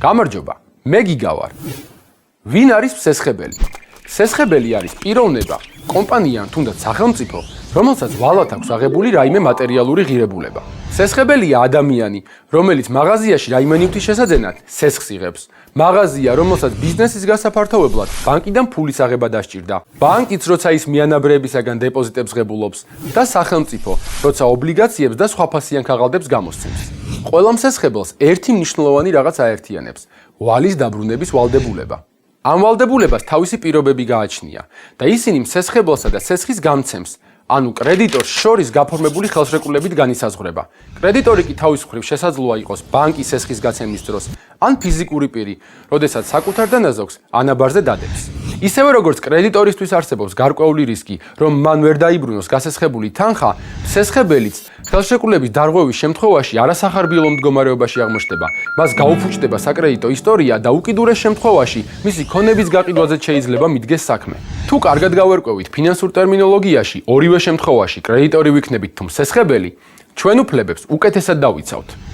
გამარჯობა, მე გიგა ვარ. ვინ არის მსესხებელი? მსესხებელი არის პიროვნება, კომპანია ან თუნდაც სახელმწიფო, რომელსაც ვალად აქვს აღებული რაიმე მატერიალური ღირებულება. მსესხებელია ადამიანი, რომელიც მაღაზიაში რაიმე ნივთის შესაძენად სესხს იღებს. მაღაზია, რომელსაც ბიზნესის გასაფართოვებლად ბანკიდან ფულის აღება დასჭირდა. ბანკიც, როცა ის მიანაბრეებისაგან დეპოზიტებს ღებულობს და სახელმწიფო, როცა ობლიგაციებს და სხვა ფასიან ქაღალდებს გამოსცემს. ყველა მსესხებელს ერთი მნიშვნელოვანი რაღაც აერთიანებს: ვალის დაბრუნების ვალდებულება. ამ ვალდებულებას თავისი პირობები გააჩნია და ისინი მსესხებელსა და სესხის გამცემს, ანუ კრედიტორს შორის გაფორმებული ხელშეკრულებით განისაზღვრება. კრედიტორი კი თავის მხრივ შესაძლოა იყოს ბანკის სესხის გაცემის დროს, ან ფიზიკური პირი, როდესაც საკუთარ დანაზოგს ანაბარზე დადებს. ისევე როგორც კრედიტორისთვის არსებობს გარკვეული რისკი, რომ მან ვერ დაიბრუნოს გასესხებული თანხა, მსესხებელიც ხელშეკრულების დარღვევის შემთხვევაში არასახარბიელო მდგომარეობაში აღმოჩნდება. მას გაუფუჭდება საკრედიტო ისტორია და უკიდურეს შემთხვევაში მისი ქონების გაყიდვაზე შეიძლება მიდგეს საქმე. თუ კარგად გავერკვევით ფინანსურ ტერმინოლოგიაში, ორივე შემთხვევაში კრედიტორი ვიქნებით თუ მსესხებელი, ჩვენ უფლებებს უკეთესად დავიცავთ.